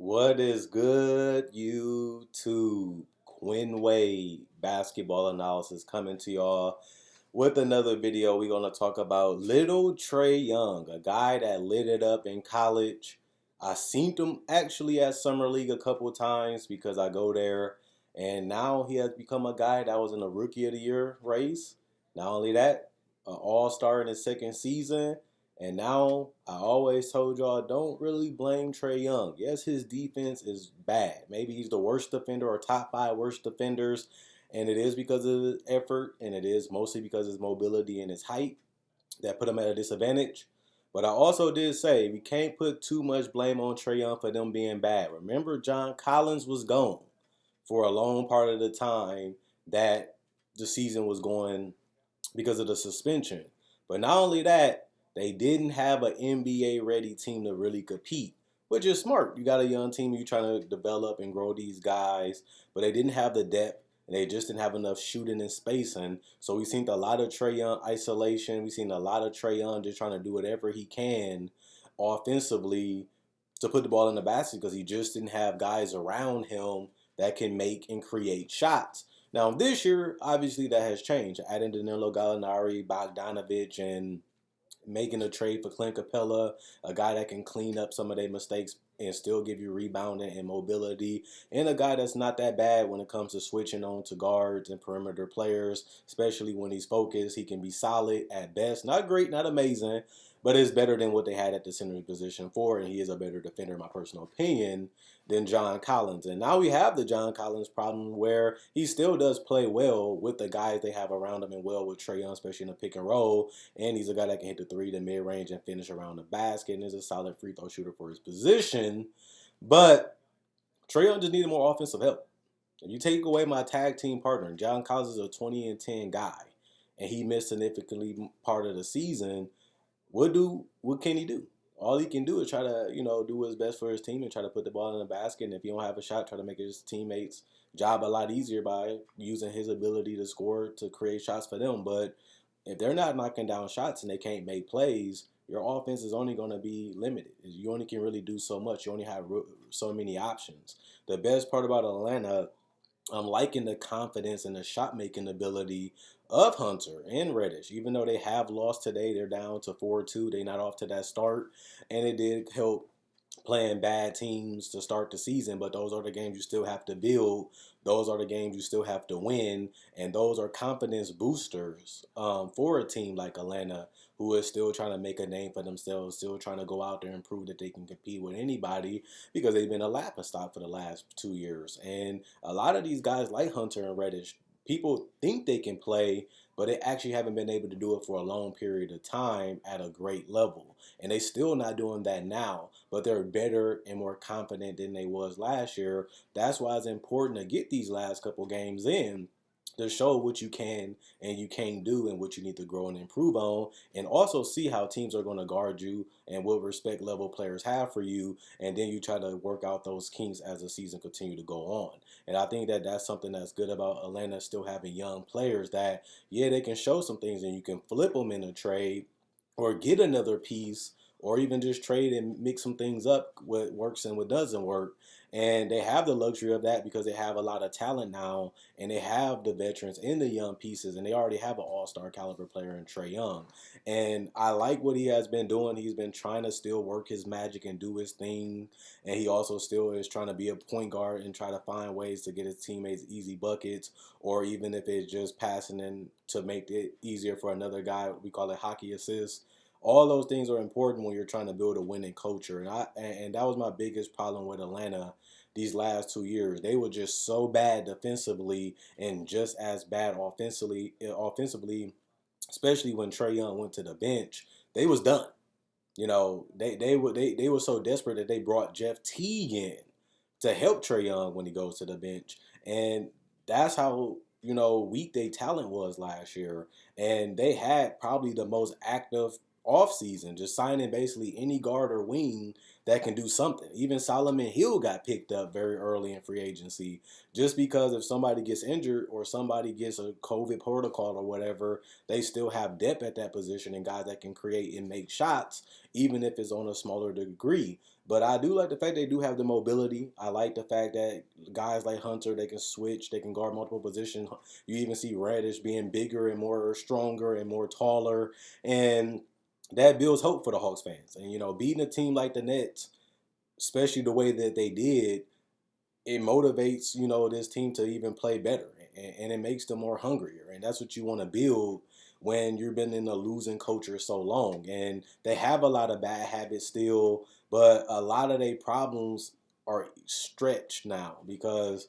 What is good, YouTube? Quinn Wade basketball analysis coming to y'all with another video. We're going to talk about little Trae Young, a guy that lit it up in college. I seen him actually at Summer League a couple of times because I go there. And now he has become a guy that was in the Rookie of the Year race. Not only that, an all-star in his second season. And now I always told y'all don't really blame Trae Young. Yes, his defense is bad. Maybe he's the worst defender or top five worst defenders. And it is because of his effort, and it is mostly because of his mobility and his height that put him at a disadvantage. But I also did say we can't put too much blame on Trae Young for them being bad. Remember, John Collins was gone for a long part of the time that the season was going because of the suspension. But not only that, they didn't have an NBA ready team to really compete, which is smart. You got a young team, you're trying to develop and grow these guys, but they didn't have the depth. And they just didn't have enough shooting and spacing. So we've seen a lot of Trae Young isolation. We've seen a lot of Trae Young just trying to do whatever he can offensively to put the ball in the basket because he just didn't have guys around him that can make and create shots. Now, this year, obviously, that has changed. Adding Danilo Gallinari, Bogdanovich, and making a trade for Clint Capella, a guy that can clean up some of their mistakes and still give you rebounding and mobility, and a guy that's not that bad when it comes to switching on to guards and perimeter players, especially when he's focused. He can be solid at best. Not great, not amazing, but it's better than what they had at the center position for, and he is a better defender, in my personal opinion, than John Collins. And now we have the John Collins problem where he still does play well with the guys they have around him and well with Trae Young, especially in the pick and roll. And he's a guy that can hit the three, the mid range, and finish around the basket, and is a solid free throw shooter for his position. But Trae Young just needed more offensive help. If you take away my tag team partner, John Collins is a 20-10 guy, and he missed significantly part of the season. What can he do? All he can do is try to, do his best for his team and try to put the ball in the basket. And if he don't have a shot, try to make his teammates' job a lot easier by using his ability to score to create shots for them. But if they're not knocking down shots and they can't make plays, your offense is only going to be limited. You only can really do so much. You only have so many options. The best part about Atlanta, I'm liking the confidence and the shot making ability of Hunter and Reddish. Even though they have lost today, they're down to 4-2. They're not off to that start. And it did help playing bad teams to start the season, but those are the games you still have to build. Those are the games you still have to win, and those are confidence boosters for a team like Atlanta, who is still trying to make a name for themselves, still trying to go out there and prove that they can compete with anybody because they've been a laughing stock for the last 2 years. And a lot of these guys like Hunter and Reddish, people think they can play, but they actually haven't been able to do it for a long period of time at a great level. And they still not doing that now, but they're better and more confident than they was last year. That's why it's important to get these last couple games in to show what you can and you can't do and what you need to grow and improve on, and also see how teams are going to guard you and what respect level players have for you, and then you try to work out those kinks as the season continue to go on. And I think that that's something that's good about Atlanta still having young players that, yeah, they can show some things and you can flip them in a trade or get another piece or even just trade and mix some things up, what works and what doesn't work. And they have the luxury of that because they have a lot of talent now, and they have the veterans and the young pieces, and they already have an all-star caliber player in Trae Young. And I like what he has been doing. He's been trying to still work his magic and do his thing, and he also still is trying to be a point guard and try to find ways to get his teammates easy buckets, or even if it's just passing in to make it easier for another guy. We call it hockey assists. All those things are important when you're trying to build a winning culture. And that was my biggest problem with Atlanta these last 2 years. They were just so bad defensively and just as bad offensively, especially when Trae Young went to the bench. They was done. They were so desperate that they brought Jeff Teague in to help Trae Young when he goes to the bench. And that's how, weak their talent was last year. And they had probably the most active offseason, just signing basically any guard or wing that can do something. Even Solomon Hill got picked up very early in free agency just because if somebody gets injured or somebody gets a COVID protocol or whatever, they still have depth at that position and guys that can create and make shots, even if it's on a smaller degree. But I do like the fact they do have the mobility. I like the fact that guys like Hunter, they can switch, they can guard multiple positions. You even see Reddish being bigger and more stronger and more taller, and that builds hope for the Hawks fans. And beating a team like the Nets, especially the way that they did, it motivates this team to even play better, and it makes them more hungrier, and that's what you want to build when you've been in a losing culture so long. And they have a lot of bad habits still, but a lot of their problems are stretched now because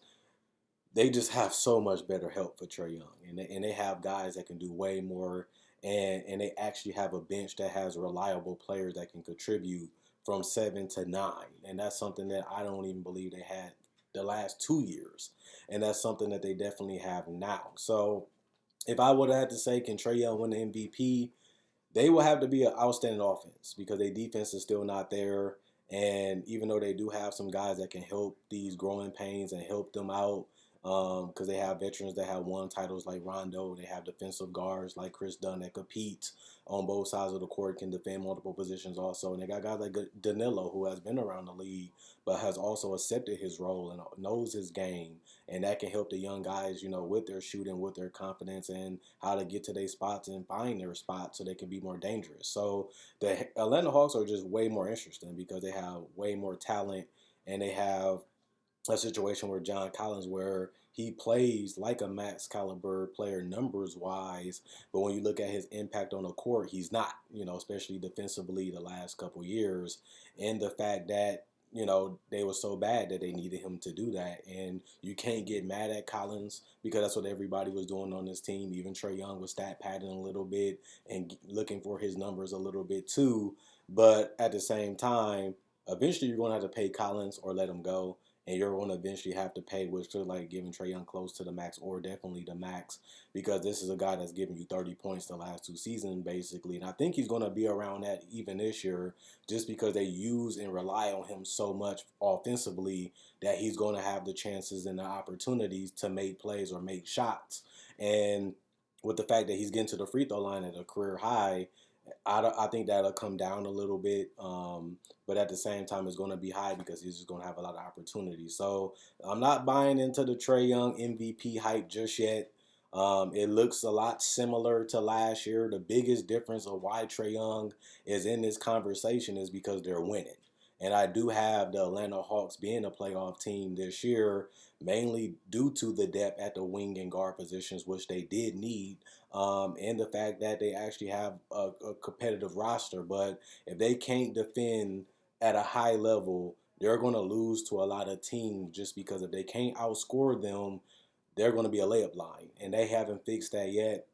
they just have so much better help for Trae Young, and they have guys that can do way more, and they actually have a bench that has reliable players that can contribute from 7 to 9, and that's something that I don't even believe they had the last 2 years, and that's something that they definitely have now. So if I would have had to say, can Trae Young win the MVP? They will have to be an outstanding offense because their defense is still not there. And even though they do have some guys that can help these growing pains and help them out, because they have veterans that have won titles like Rondo, they have defensive guards like Chris Dunn that compete on both sides of the court, can defend multiple positions also. And they got guys like Danilo, who has been around the league but has also accepted his role and knows his game, and that can help the young guys, with their shooting, with their confidence, and how to get to their spots and find their spots so they can be more dangerous. So the Atlanta Hawks are just way more interesting because they have way more talent, and they have a situation where John Collins, where he plays like a max caliber player numbers wise, but when you look at his impact on the court, he's not, especially defensively the last couple years. And the fact that, they were so bad that they needed him to do that. And you can't get mad at Collins because that's what everybody was doing on this team. Even Trae Young was stat padding a little bit and looking for his numbers a little bit too. But at the same time, eventually you're going to have to pay Collins or let him go, and you're going to eventually have to pay, which look like giving Trae Young close to the max or definitely the max, because this is a guy that's giving you 30 points the last 2 seasons basically, and I think he's going to be around that even this year, just because they use and rely on him so much offensively that he's going to have the chances and the opportunities to make plays or make shots. And with the fact that he's getting to the free throw line at a career high, I think that'll come down a little bit, but at the same time, it's going to be high because he's just going to have a lot of opportunities. So I'm not buying into the Trae Young MVP hype just yet. It looks a lot similar to last year. The biggest difference of why Trae Young is in this conversation is because they're winning. And I do have the Atlanta Hawks being a playoff team this year, mainly due to the depth at the wing and guard positions, which they did need, and the fact that they actually have a competitive roster. But if they can't defend at a high level, they're going to lose to a lot of teams just because if they can't outscore them, they're going to be a layup line. And they haven't fixed that yet.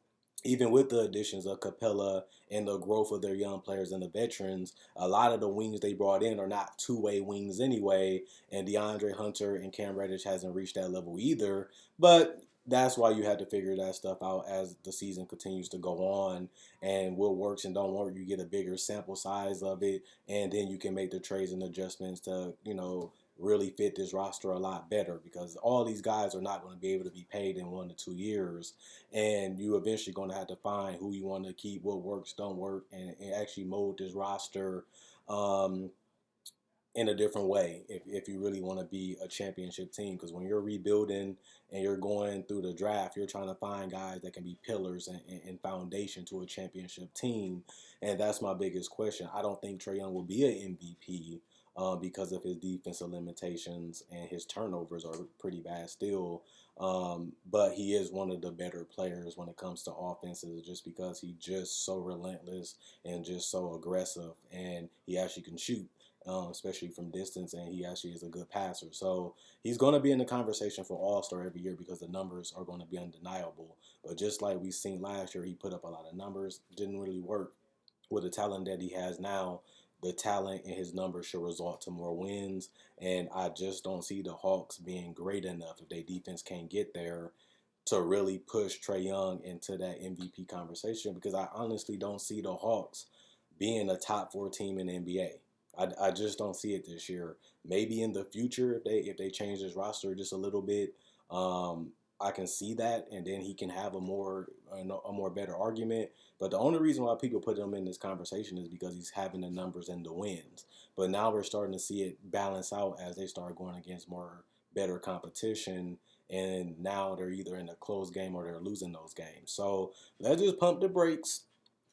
Even with the additions of Capella and the growth of their young players and the veterans, a lot of the wings they brought in are not two-way wings anyway. And DeAndre Hunter and Cam Reddish hasn't reached that level either. But that's why you have to figure that stuff out as the season continues to go on. And what works and don't work, you get a bigger sample size of it. And then you can make the trades and adjustments to, really fit this roster a lot better, because all these guys are not going to be able to be paid in 1 to 2 years, and you eventually going to have to find who you want to keep, what works, don't work, and actually mold this roster um, in a different way if you really want to be a championship team. Because when you're rebuilding and you're going through the draft, you're trying to find guys that can be pillars and foundation to a championship team. And that's my biggest question. I don't think Trae Young will be an MVP because of his defensive limitations, and his turnovers are pretty bad still. But he is one of the better players when it comes to offenses, just because he's just so relentless and just so aggressive, and he actually can shoot, especially from distance, and he actually is a good passer. So he's going to be in the conversation for All-Star every year because the numbers are going to be undeniable. But just like we seen last year, he put up a lot of numbers, didn't really work with the talent that he has now. The talent and his numbers should result to more wins, and I just don't see the Hawks being great enough if their defense can't get there to really push Trae Young into that MVP conversation, because I honestly don't see the Hawks being a top 4 team in the NBA. I just don't see it this year. Maybe in the future if they change this roster just a little bit. I can see that, and then he can have a more better argument. But the only reason why people put him in this conversation is because he's having the numbers and the wins. But now we're starting to see it balance out as they start going against more better competition, and now they're either in a close game or they're losing those games. So let's just pump the brakes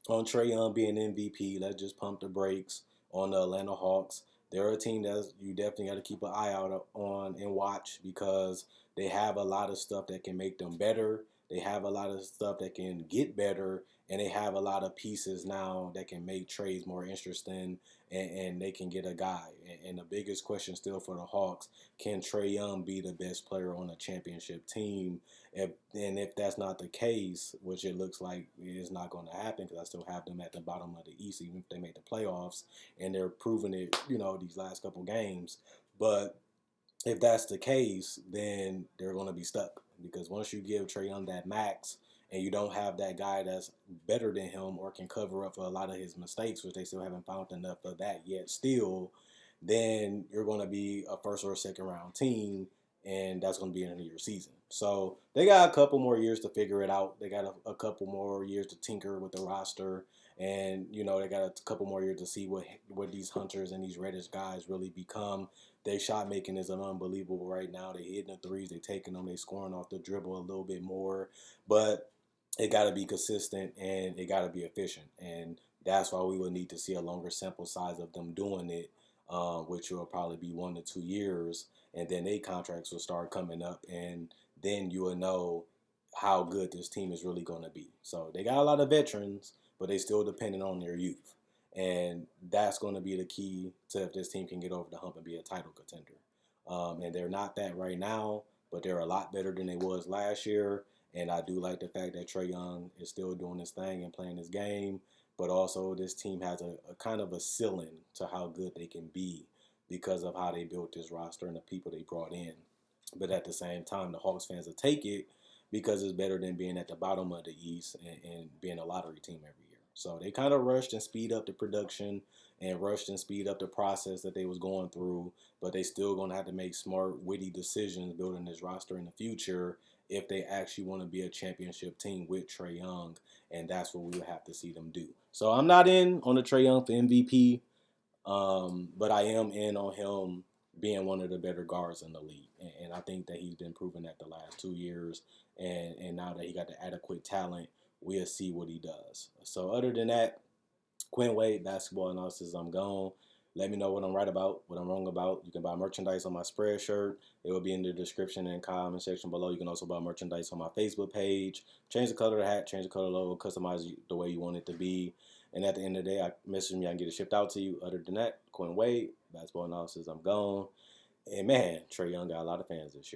on Trae Young being MVP. Let's just pump the brakes on the Atlanta Hawks. They're a team that you definitely got to keep an eye out on and watch, because they have a lot of stuff that can make them better. They have a lot of stuff that can get better, and they have a lot of pieces now that can make trades more interesting, and they can get a guy. And the biggest question still for the Hawks: can Trae Young be the best player on a championship team? If that's not the case, which it looks like is not going to happen, because I still have them at the bottom of the East, even if they make the playoffs, and they're proving it, these last couple games. But if that's the case, then they're going to be stuck, because once you give Trae Young that max and you don't have that guy that's better than him or can cover up for a lot of his mistakes, which they still haven't found enough of that yet still, then you're going to be a first or a second round team, and that's going to be the end of your season. So they got a couple more years to figure it out. They got a couple more years to tinker with the roster, and they got a couple more years to see what these Hunters and these Reddish guys really become. Their shot making is unbelievable right now. They hitting the threes, they taking them, they scoring off the dribble a little bit more, but it got to be consistent and it got to be efficient, and that's why we would need to see a longer sample size of them doing it, which will probably be 1 to 2 years, and then their contracts will start coming up, and then you will know how good this team is really going to be. So they got a lot of veterans, but they still dependent on their youth. And that's going to be the key to if this team can get over the hump and be a title contender. And they're not that right now, but they're a lot better than they was last year. And I do like the fact that Trae Young is still doing his thing and playing his game. But also, this team has a kind of a ceiling to how good they can be because of how they built this roster and the people they brought in. But at the same time, the Hawks fans will take it because it's better than being at the bottom of the East and being a lottery team every year. So they kind of rushed and speed up the production and rushed and speed up the process that they was going through, but they still going to have to make smart, witty decisions building this roster in the future if they actually want to be a championship team with Trae Young, and that's what we would have to see them do. So I'm not in on the Trae Young for MVP. But I am in on him being one of the better guards in the league. And I think that he's been proven that the last 2 years. And now that he got the adequate talent, we'll see what he does. So other than that, Quinn Wade, basketball analysis, I'm gone. Let me know what I'm right about, what I'm wrong about. You can buy merchandise on my spread shirt. It will be in the description and comment section below. You can also buy merchandise on my Facebook page. Change the color of the hat, change the color logo, customize it the way you want it to be. And at the end of the day, message me, I can get it shipped out to you. Other than that, Quinn Wade, basketball analysis, I'm gone. And man, Trae Young got a lot of fans this year.